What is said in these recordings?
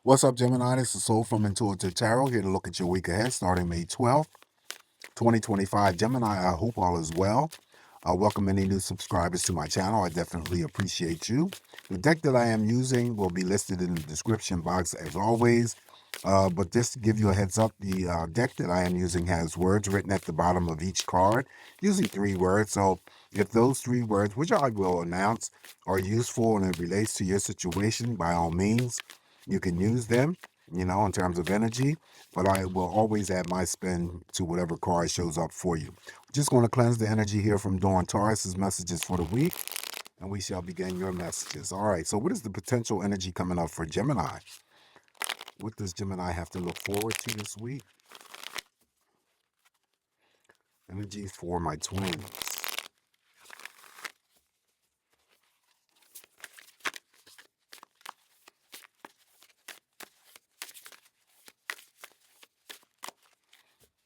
What's up, Gemini? This is Soul from Intuitive Tarot here to look at your week ahead starting May 12th, 2025. Gemini, I hope all is well. Welcome any new subscribers to my channel. I definitely appreciate you. The deck that I am using will be listed in the description box as always. But just to give you a heads up, the deck that I am using has words written at the bottom of each card, usually 3 words. So if those 3 words, which I will announce, are useful and it relates to your situation, by all means, you can use them, in terms of energy. But I will always add my spin to whatever card shows up for you. Just going to cleanse the energy here from Dawn Taurus's messages for the week, and we shall begin your messages. All right, so what is the potential energy coming up for Gemini? What does Gemini have to look forward to this week? Energy for my twins.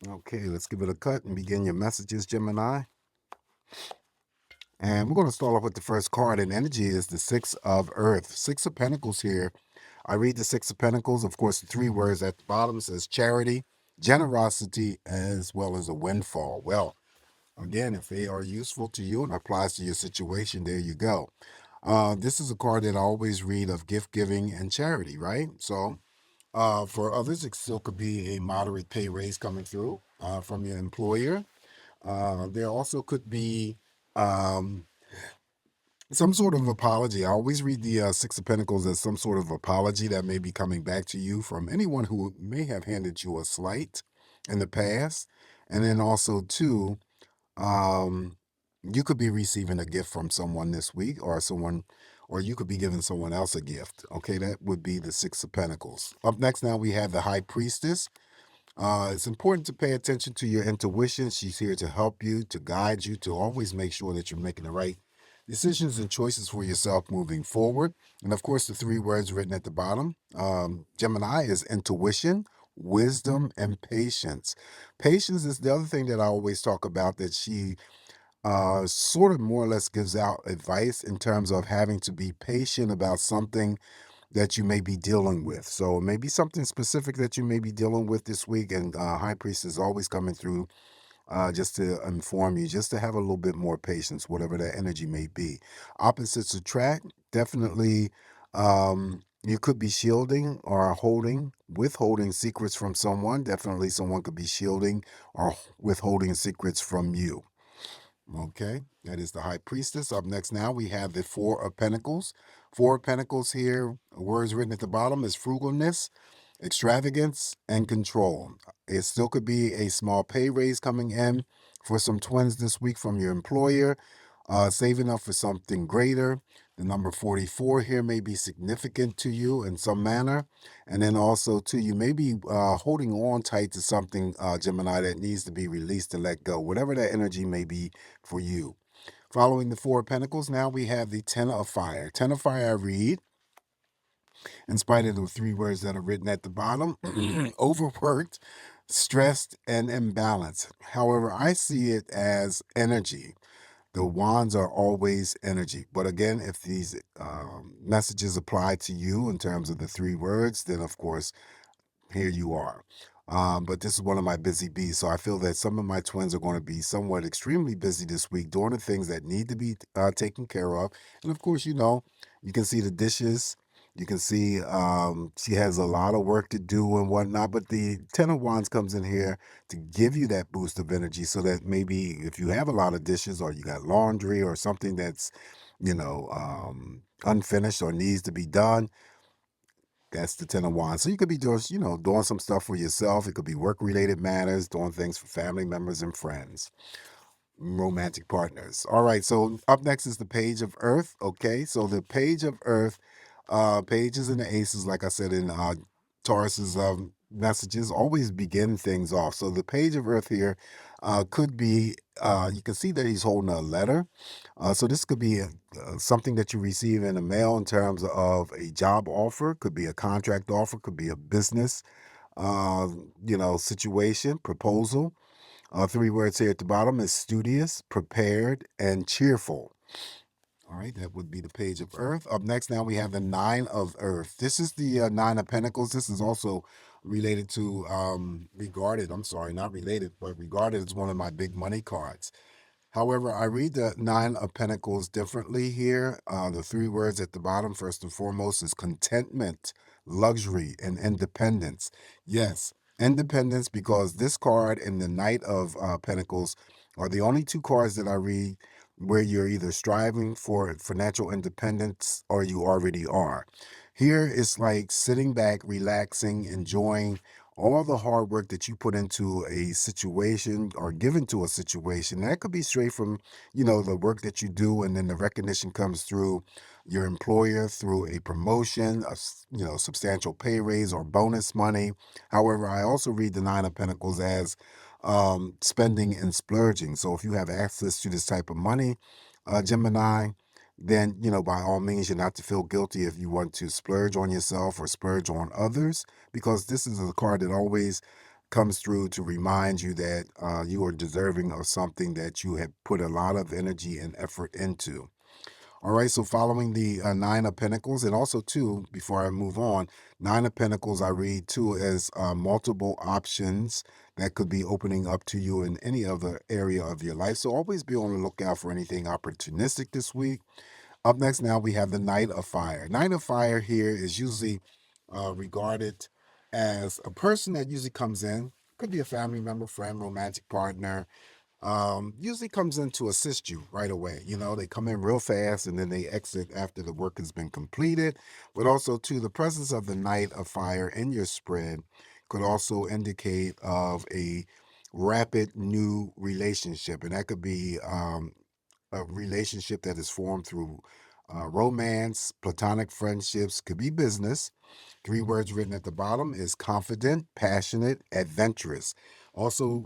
Okay, let's give it a cut and begin your messages, Gemini. And we're going to start off with the first card, and energy is the Six of Earth. 6 of Pentacles here. I read the 6 of Pentacles. Of course, the 3 words at the bottom says charity, generosity, as well as a windfall. Well, again, if they are useful to you and applies to your situation, there you go. This is a card that I always read of gift giving and charity, right? So for others, it still could be a moderate pay raise coming through from your employer. There also could be some sort of apology. I always read the 6 of Pentacles as some sort of apology that may be coming back to you from anyone who may have handed you a slight in the past. And then also, too, you could be receiving a gift from someone this week, or you could be giving someone else a gift. Okay, that would be the 6 of Pentacles. Up next, now we have the High Priestess. It's important to pay attention to your intuition. She's here to help you, to guide you, to always make sure that you're making the right decisions and choices for yourself moving forward. And of course, the 3 words written at the bottom, Gemini, is intuition, wisdom, and patience. Patience is the other thing that I always talk about, that she sort of more or less gives out advice in terms of having to be patient about something that you may be dealing with. So maybe something specific that you may be dealing with this week, and High Priest is always coming through just to inform you, just to have a little bit more patience, whatever that energy may be. Opposites attract, definitely. You could be shielding or withholding secrets from someone. Definitely someone could be shielding or withholding secrets from you. Okay, that is the High Priestess. Up next now we have the 4 of Pentacles. 4 of Pentacles here, words written at the bottom is frugalness, extravagance, and control. It still could be a small pay raise coming in for some twins this week from your employer, saving up for something greater. The number 44 here may be significant to you in some manner. And then also, too, you may be holding on tight to something, Gemini, that needs to be released and let go, whatever that energy may be for you. Following the 4 of Pentacles, now we have the 10 of Fire. 10 of Fire I read, in spite of the 3 words that are written at the bottom, overworked, stressed, and imbalanced. However, I see it as energy. The wands are always energy. But again, if these messages apply to you in terms of the 3 words, then of course, here you are. But this is one of my busy bees. So I feel that some of my twins are going to be somewhat extremely busy this week doing the things that need to be taken care of. And of course, you can see the dishes. You can see she has a lot of work to do and whatnot. But the 10 of Wands comes in here to give you that boost of energy, so that maybe if you have a lot of dishes, or you got laundry or something that's, unfinished or needs to be done, that's the 10 of Wands. So you could be doing some stuff for yourself. It could be work-related matters, doing things for family members and friends, romantic partners. All right, so up next is the Page of Earth. Okay, so the Page of Earth, pages and the aces, like I said in Taurus's messages, always begin things off. So the Page of Earth here could be, you can see that he's holding a letter. So this could be something that you receive in the mail in terms of a job offer, could be a contract offer, could be a business, situation, proposal. 3 words here at the bottom is studious, prepared, and cheerful. All right, that would be the page of Earth. Up next, now we have the Nine of Earth. This is the Nine of Pentacles. This is also related to, regarded, I'm sorry, not related, but regarded as one of my big money cards. However, I read the Nine of Pentacles differently here. The three words at the bottom, first and foremost, is contentment, luxury, and independence. Yes, independence, because this card and the Knight of Pentacles are the only two cards that I read where you're either striving for financial independence or you already are. Here it's like sitting back, relaxing, enjoying all the hard work that you put into a situation or given to a situation. That could be straight from, the work that you do, and then the recognition comes through your employer through a promotion, substantial pay raise or bonus money. However, I also read the Nine of Pentacles as spending and splurging. So if you have access to this type of money, Gemini, then, by all means, you're not to feel guilty if you want to splurge on yourself or splurge on others, because this is a card that always comes through to remind you that you are deserving of something that you have put a lot of energy and effort into. All right, so following the Nine of Pentacles, and also, too, before I move on, Nine of Pentacles I read, too, as multiple options that could be opening up to you in any other area of your life. So always be on the lookout for anything opportunistic this week. Up next, now we have the Knight of Fire. Knight of Fire here is usually regarded as a person that usually comes in, could be a family member, friend, romantic partner, usually comes in to assist you right away. They come in real fast and then they exit after the work has been completed. But also, too, the presence of the Knight of Fire in your spread could also indicate of a rapid new relationship, and that could be a relationship that is formed through romance, platonic friendships, could be business. Three words written at the bottom is confident, passionate, adventurous. Also,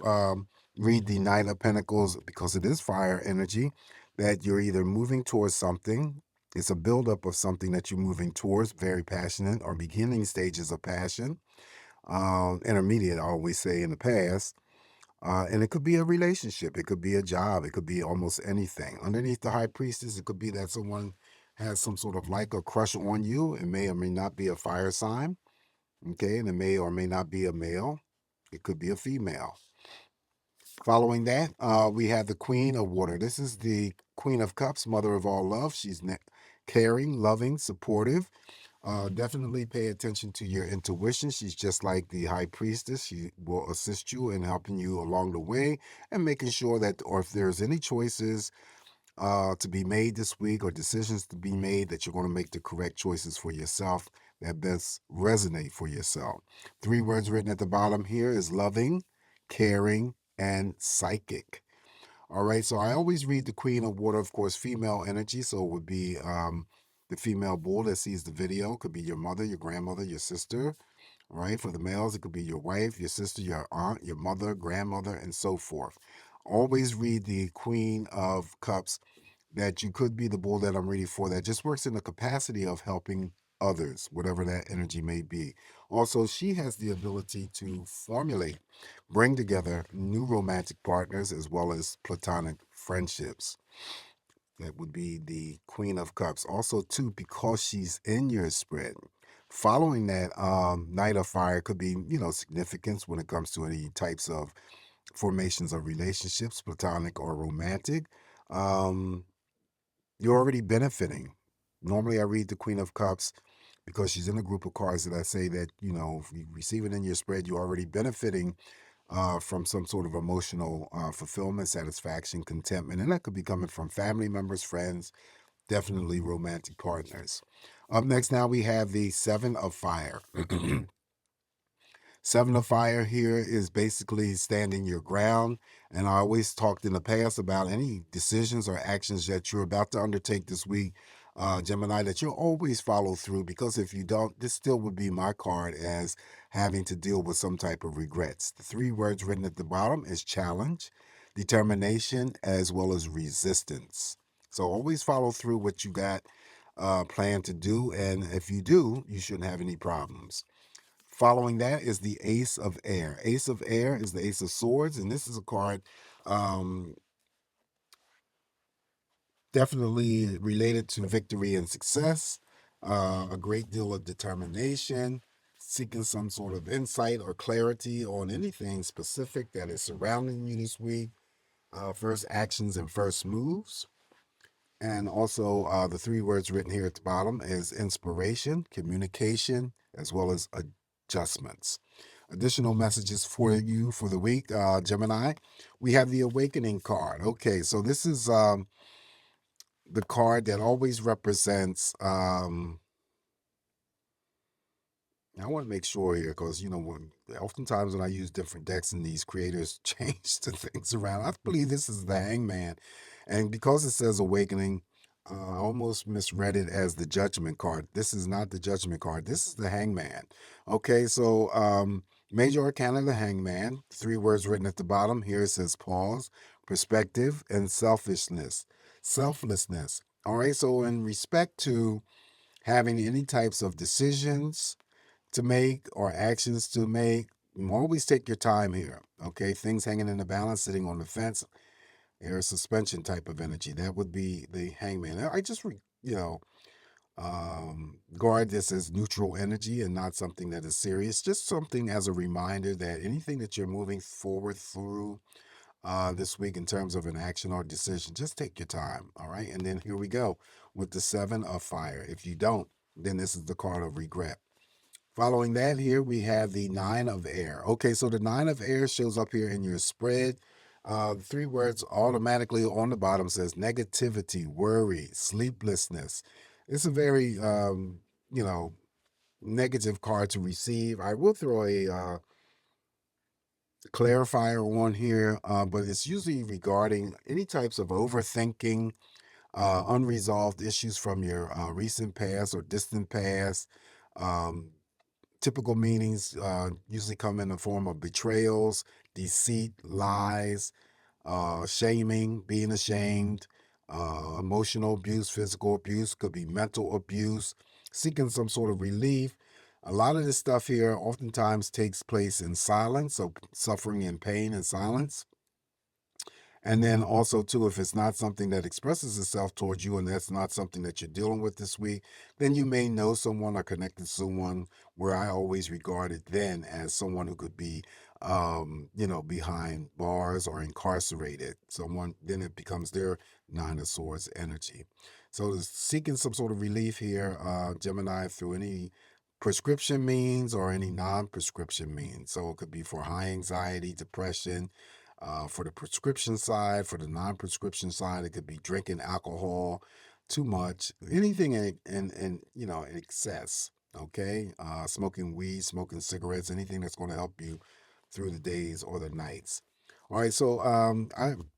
read the Knight of Pentacles, because it is fire energy, that you're either moving towards something. It's a buildup of something that you're moving towards, very passionate, or beginning stages of passion. Intermediate, I always say, in the past. And it could be a relationship, it could be a job, it could be almost anything. Underneath the High Priestess, it could be that someone has some sort of like or crush on you. It may or may not be a fire sign. Okay, and it may or may not be a male. It could be a female. Following that, we have the Queen of Water. This is the Queen of Cups, mother of all love. She's caring, loving, supportive. Definitely pay attention to your intuition. She's just like the High Priestess. She will assist you in helping you along the way and making sure that, or if there's any choices to be made this week or decisions to be made, that you're going to make the correct choices for yourself that best resonate for yourself. Three words written at the bottom here is loving, caring, and psychic. All right, so I always read the Queen of Water, of course, female energy. So it would be the female bull that sees the video. Could be your mother, your grandmother, your sister. All right, for the males, it could be your wife, your sister, your aunt, your mother, grandmother, and so forth. Always read the Queen of Cups, that you could be the bull that I'm reading for, that just works in the capacity of helping others, whatever that energy may be. Also, she has the ability to formulate, bring together new romantic partners as well as platonic friendships. That would be the Queen of Cups. Also, too, because she's in your spread. Following that, Knight of Fire could be, significance when it comes to any types of formations of relationships, platonic or romantic. Um, you're already benefiting. Normally, I read the Queen of Cups because she's in a group of cards that I say that, if you receive it in your spread, you're already benefiting from some sort of emotional fulfillment, satisfaction, contentment. And that could be coming from family members, friends, definitely romantic partners. Up next, now we have the Seven of Fire. Seven of Fire here is basically standing your ground. And I always talked in the past about any decisions or actions that you're about to undertake this week, Gemini, that you'll always follow through, because if you don't, this still would be my card as having to deal with some type of regrets. The three words written at the bottom is challenge, determination, as well as resistance. So always follow through what you got planned to do. And if you do, you shouldn't have any problems. Following that is the Ace of Air. Ace of Air is the Ace of Swords, and this is a card um, Definitely related to victory and success, a great deal of determination, seeking some sort of insight or clarity on anything specific that is surrounding you this week. First actions and first moves. And also, the three words written here at the bottom is inspiration, communication, as well as adjustments. Additional messages for you for the week, Gemini. We have the awakening card. Okay, so this is the card that always represents I want to make sure here because oftentimes when I use different decks and these creators change the things around, I believe this is the Hangman, and because it says Awakening, I almost misread it as the Judgment card. This is not the Judgment card. This is the Hangman. Okay, so Major Arcana, the Hangman. Three words written at the bottom. Here it says pause, perspective, and selflessness. All right, so in respect to having any types of decisions to make or actions to make, always take your time here. Okay, things hanging in the balance, sitting on the fence, air suspension type of energy. That would be the Hangman. I just, guard this as neutral energy and not something that is serious. Just something as a reminder that anything that you're moving forward through this week in terms of an action or decision, just take your time. All right, and then here we go with the Seven of Fire. If you don't, then this is the card of regret. Following that, here we have the Nine of Air. Okay, so the Nine of Air shows up here in your spread. The three words automatically on the bottom says negativity, worry, sleeplessness. It's a very, negative card to receive. I will throw a clarifier on here, but it's usually regarding any types of overthinking, unresolved issues from your recent past or distant past. Um, Typical meanings usually come in the form of betrayals, deceit, lies, shaming, being ashamed, emotional abuse, physical abuse, could be mental abuse, seeking some sort of relief. A lot of this stuff here oftentimes takes place in silence, so suffering and pain in silence. And then also too, if it's not something that expresses itself towards you and that's not something that you're dealing with this week, then you may know someone or connected to someone where I always regard it then as someone who could be behind bars or incarcerated. Someone then it becomes their Nine of Swords energy. So seeking some sort of relief here, Gemini, through any prescription means or any non-prescription means. So it could be for high anxiety, depression, for the prescription side, for the non-prescription side, it could be drinking alcohol too much, anything in excess. Okay, smoking weed, smoking cigarettes, anything that's going to help you through the days or the nights. All right, so I'm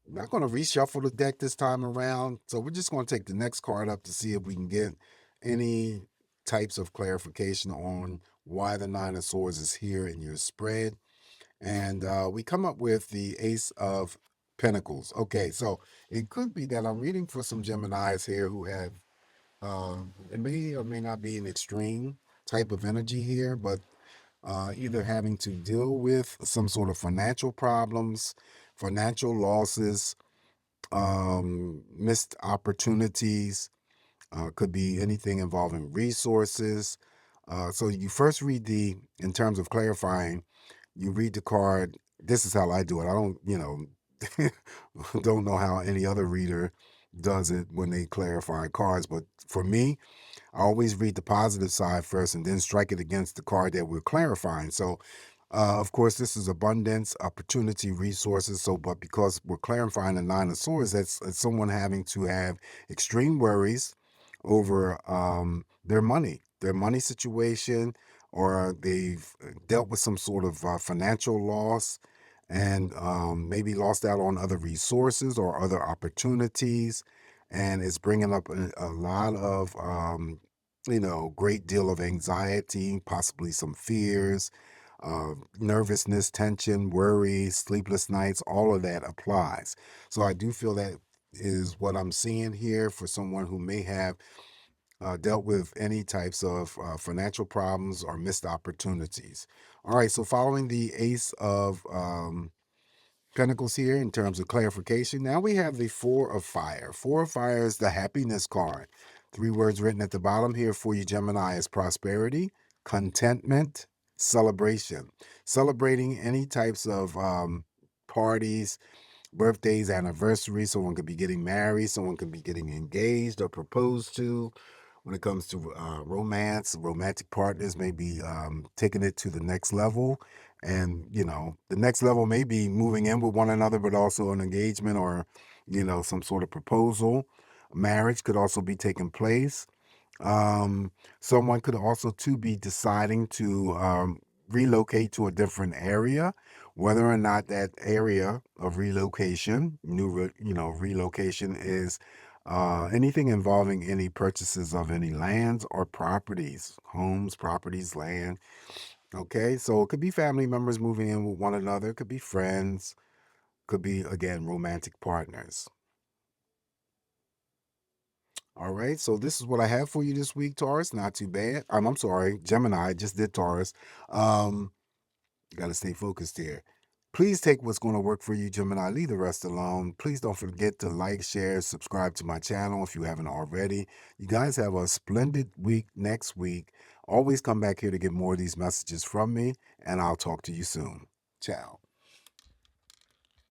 not going to reshuffle the deck this time around. So we're just going to take the next card up to see if we can get any types of clarification on why the Nine of Swords is here in your spread. And we come up with the Ace of Pentacles. Okay, so it could be that I'm reading for some Geminis here who have, it may or may not be an extreme type of energy here, but either having to deal with some sort of financial problems, financial losses, missed opportunities, could be anything involving resources. So you first read in terms of clarifying, you read the card. This is how I do it. I don't, don't know how any other reader does it when they clarify cards. But for me, I always read the positive side first and then strike it against the card that we're clarifying. So, of course, this is abundance, opportunity, resources. So, but because we're clarifying the Nine of Swords, that's someone having to have extreme worries over their money situation, or they've dealt with some sort of financial loss and maybe lost out on other resources or other opportunities. And it's bringing up a lot of, great deal of anxiety, possibly some fears, nervousness, tension, worry, sleepless nights, all of that applies. So I do feel that is what I'm seeing here for someone who may have dealt with any types of financial problems or missed opportunities. All right, so following the Ace of Pentacles here in terms of clarification. Now we have the Four of Fire. Four of Fire is the happiness card. 3 words written at the bottom here for you, Gemini, is prosperity, contentment, celebration. Celebrating any types of parties, birthdays, anniversaries. Someone could be getting married, someone could be getting engaged or proposed to. When it comes to romance, romantic partners may be taking it to the next level. And, the next level may be moving in with one another, but also an engagement or, some sort of proposal. Marriage could also be taking place. Um, Someone could also too be deciding to relocate to a different area, whether or not that area of relocation, relocation is anything involving any purchases of any lands or properties, homes, properties, land. Okay, so it could be family members moving in with one another, it could be friends, could be again romantic partners. All right, so this is what I have for you this week, Taurus. Not too bad. I'm sorry, Gemini. I just did Taurus. Um, Got to stay focused here. Please take what's going to work for you, Gemini. Leave the rest alone. Please don't forget to like, share, subscribe to my channel if you haven't already. You guys have a splendid week next week. Always come back here to get more of these messages from me, and I'll talk to you soon. Ciao.